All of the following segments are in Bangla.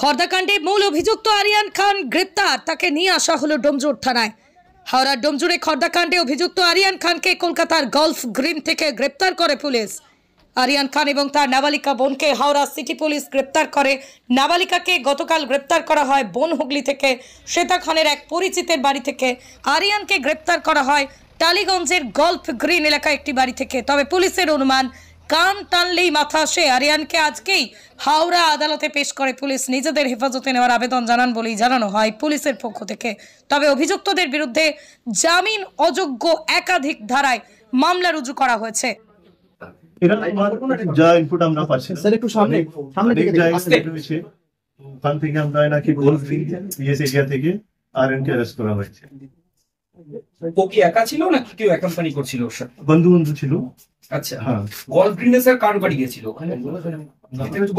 খর্দাকাণ্ডে মূল অভিযুক্ত আরিয়ান খান গ্রেপ্তার, তাকে নিয়ে আসা হলো ডোমজুর থানায়। হাওড়ার ডোমজুরে খর্দাকাণ্ডে অভিযুক্ত আরিয়ান খানকে কলকাতার গলফ গ্রিন থেকে গ্রেপ্তার করে পুলিশ। আরিয়ান খান এবং তার নাবালিকা বোনকে হাওড়া সিটি পুলিশ গ্রেপ্তার করে। নাবালিকাকে গতকাল গ্রেপ্তার করা হয় বন হুগলি থেকে। শ্বেতা খানের এক পরিচিতের বাড়ি থেকে আরিয়ানকে গ্রেপ্তার করা হয় টালিগঞ্জের গলফ গ্রিন এলাকায় একটি বাড়ি থেকে। তবে পুলিশের অনুমান, কান টানলেই মাথা আসে। আরিয়ানকে আজকেই হাওড়া আদালতে পেশ করে পুলিশ। নিজেদের হেফাজতে নেওয়ার আবেদন জানান বলেই জানানো হয় পুলিশের পক্ষ থেকে। তবে অভিযুক্তদের বিরুদ্ধে জামিন অযোগ্য একাধিক ধারায় মামলা রুজু করা হয়েছে। যা ইনপুট আমরা পাচ্ছি স্যার, একটু সামনে রয়েছে, ওখান থেকে আমরা নাকি গোল পিএস এরিয়া থেকে আরএনকে অ্যারেস্ট করা হয়েছে। ও কি একা ছিল না কেউ অ্যাকম্পানি করছিল? স্যার বন্ধু ছিল। আচ্ছা, হ্যাঁ। গলফ গ্রিনে স্যার কার বাড়ি গিয়েছিল ওখানে?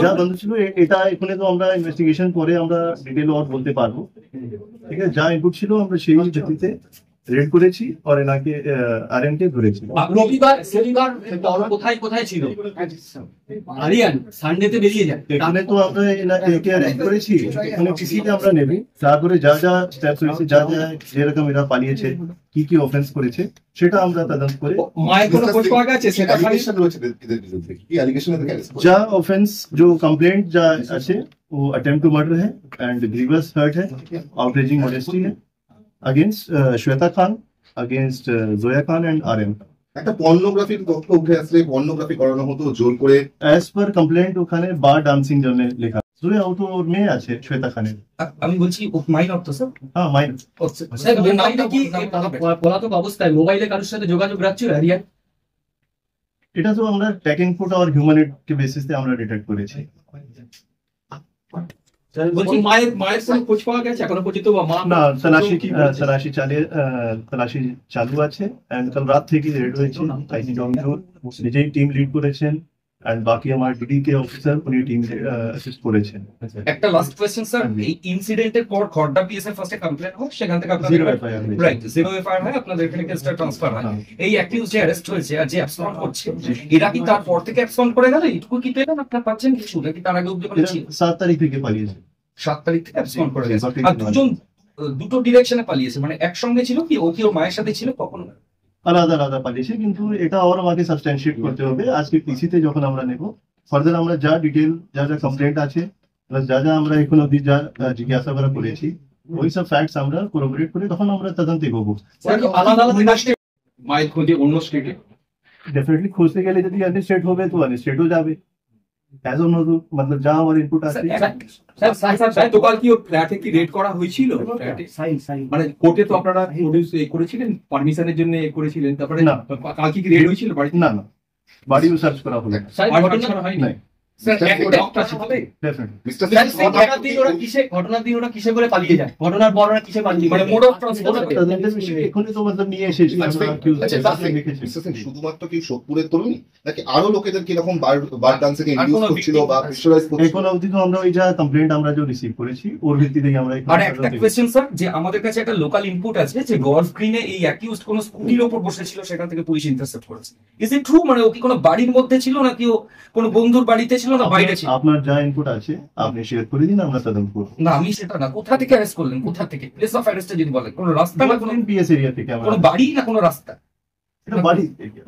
যা বন্ধু ছিল এটা এখানে তো আমরা ইনভেস্টিগেশন করে আমরা ডিটেল আর বলতে পারবো। ঠিক আছে, যা ইনপুট ছিল আমরা সেই ভিত্তিতে রেড করেছি আর এনাকে আরএনকে ধরেছি। রবিবার শনিবার কোথায় কোথায় ছিল আরিয়ান? সানডেতে বেরিয়ে যায়। এখানে তো আমরা এনাকে অ্যারেস্ট করেছি, এখানে পিসিতে আমরা নেবি, তারপরে যা যা স্টেপস হয়েছে, যা যা যেরকম এরা পালিয়েছে, কি কি অফেন্স করেছে সেটা আমরা তদন্ত করে মায়ের কোনো খোঁজ পাওয়া গেছে? সেটা যা অফেন্স जो कंप्लेंट যা আছে वो अटेम्प्ट टू मर्डर है एंड ग्रीवियस हर्ट है, आउटरेजिंग मॉडेस्टी है against Shweta Khan, against Zoya Khan and RM. একটা পর্নোগ্রাফির তথ্য উঠে আসলে পর্নোগ্রাফি করানো হতো জোর করে। as per complaint ওখানে বার ডান্সিং জন্য লেখা। জোয়া ও তো মেয়ে আছে শ্বেতা খানের। আমি বলছি ও মাইনর তো স্যার? হ্যাঁ মাইনর। স্যার নামটা কি পলাতক অবস্থায় মোবাইলে কারোর সাথে যোগাযোগ রাখছিল আরিয়ান? এটা তো আমরা ট্র্যাকিং ফুট আর হিউম্যানিটি বেসিসে আমরা ডিটেক্ট করেছি। বলছি মায়ের কোনো খোঁজ পাওয়া গেছে এখনো পর্যন্ত? না, তল্লাশি চালু আছে এন্ড কাল রাত থেকে রেড হয়েছে। আইসি ডোমজুর নিজেই টিম লিড করেছেন এন্ড বাকি আমার ডিডি কে অফিসার উনি টিম অ্যাসিস্ট করেছেন। একটা লাস্ট কোশ্চেন স্যার, এই ইনসিডেন্টের পর খড়দা পিএসএ ফার্স্টে কমপ্লেন হয়, সেখান থেকে আপনাদের রাইট জিরো এফআইআর হয়, আপনাদের এখানে কেসটা ট্রান্সফার হয়। এই অ্যাকিউজ যে অ্যারেস্ট হয়েছে আর যে অ্যাবসকন্ড করছে, এরা কি তারপর থেকে অ্যাবসকন্ড করে গেল? এটুকু কি পেলেন আপনারা? পাচ্ছেন কিছু নাকি তার আগে অবধি বলেছি? 7 তারিখ থেকে পালিয়েছে। 7 তারিখ থেকে অ্যাবসকন্ড করে গেছে। আর দুজন দুটো ডিরেকশনে পালিয়েছে, মানে একসঙ্গে ছিল কি ও কি ওর মায়ের সাথে ছিল? কখনো আলাদা আলাদা পালিয়েছে, কিন্তু এটা আরো আমাকে সাবস্টেনশিয়েট করতে হবে। আজকে পিসিতে যখন আমরা নেব ফার্দার আমরা যা ডিটেল যা যা কমপ্লেন্ট আছে প্লাস যা যা আমরা এখন অবধি যা জিজ্ঞাসা করেছি ওই সব ফ্যাক্টস আমরা কোলাবরেট করে তখন আমরা তদন্তে এগোবো। আলাদা আলাদা মায়ের খোঁজে অন্য স্টেটে डेफिनेटली खोजते गए যদি अन्य स्टेट হবে তো अन्य स्टेटও যাবে। এজ অন मतलब যা আমার ইনপুট আছে। স্যার তো কাল কি ও ফ্ল্যাটে কি রেড করা হয়েছিল? মানে কোর্টে তো আপনারা প্রডিউস করেছিলেন, পারমিশনের জন্য করেছিলেন, তারপরে না কাল কি রেড হয়েছিল বাড়ি? না না, বাড়িও সার্চ করা হলো। স্যার ঘটনা হয়নি স্যার, একটা ডক্টর আছে তবে ডেফিনেটলি মিস্টার ঘটনার দিন ওরা কিসে করে পালিয়ে যায়? ঘটনার পর ওরা কিসে পালিয়ে মানে মোড অফ ট্রান্সপোর্ট এখনই তো मतलब নিয়ে এসেছি। শুধুমাত্র কি সোদপুরের তরুণী নাকি আরো লোকেদের কি রকম বার ডান্সিং ইনডিউস করছিল বা প্রেশারাইজ করছিল? এখন অবধি তো আমরা ওই যা কমপ্লেন্ট আমরা যে রিসিভ করেছি ওর ভিত্তিতেই আমরা। আর একটা কোশ্চেন স্যার, যে আমাদের কাছে একটা লোকাল ইনপুট আছে যে গলফ গ্রিনে এই অ্যাকিউজড কোন স্কুটির উপর বসেছিল, সেখান থেকে পুলিশ ইন্টারসেপ্ট করেছে। Is it true? মানে ও কি কোনো বাড়ির মধ্যে ছিল নাকি ও কোনো বন্ধুর বাড়িতে ছিল না বাইরে ছিল? আপনার যা ইনপুট আছে আপনি শেয়ার করে দিন, আমরা তদন্ত করব। না আমি সেটা না, কোথা থেকে অ্যারেস্ট করলেন, কোথা থেকে প্লেস অফ অ্যারেস্টে যদি বলেন? কোনো রাস্তা না কোনো পিএস এরিয়া থেকে? আমরা কোনো বাড়ি না কোনো রাস্তা? এটা বাড়ি এরিয়া,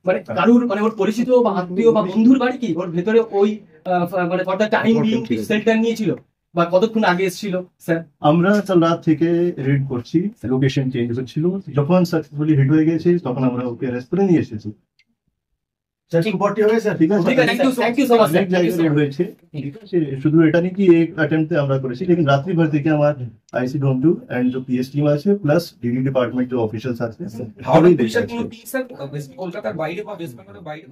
মানে কারুর মানে ওর পরিচিত বা আত্মীয় বা বন্ধুর বাড়ি কি ওর ভেতরে ওই মানে for the time being centre নিয়েছিল বা কতক্ষণ আগে এসেছিল? স্যার আমরা কাল রাত থেকে রেড করছি, লোকেশন চেঞ্জ হচ্ছিল, যখন সাকসেসফুলি হিট হয়ে গেছে তখন আমরা ওকে অ্যারেস্ট করে নিয়ে এসেছি। শুধু এটা নিয়ে কি এক অ্যাটেম্পটে আমরা করেছি, लेकिन রাত্রি ভর থেকে আমার আইসি ডোমজু এন্ড जो पीएस टीम আছে প্লাস ডিডি ডিপার্টমেন্ট যে অফিশিয়ালস আছে হাওড়া পুলিশের কোনো টিম স্যার কলকাতার বাইরে বা ওয়েস্ট বেঙ্গলের বাইরে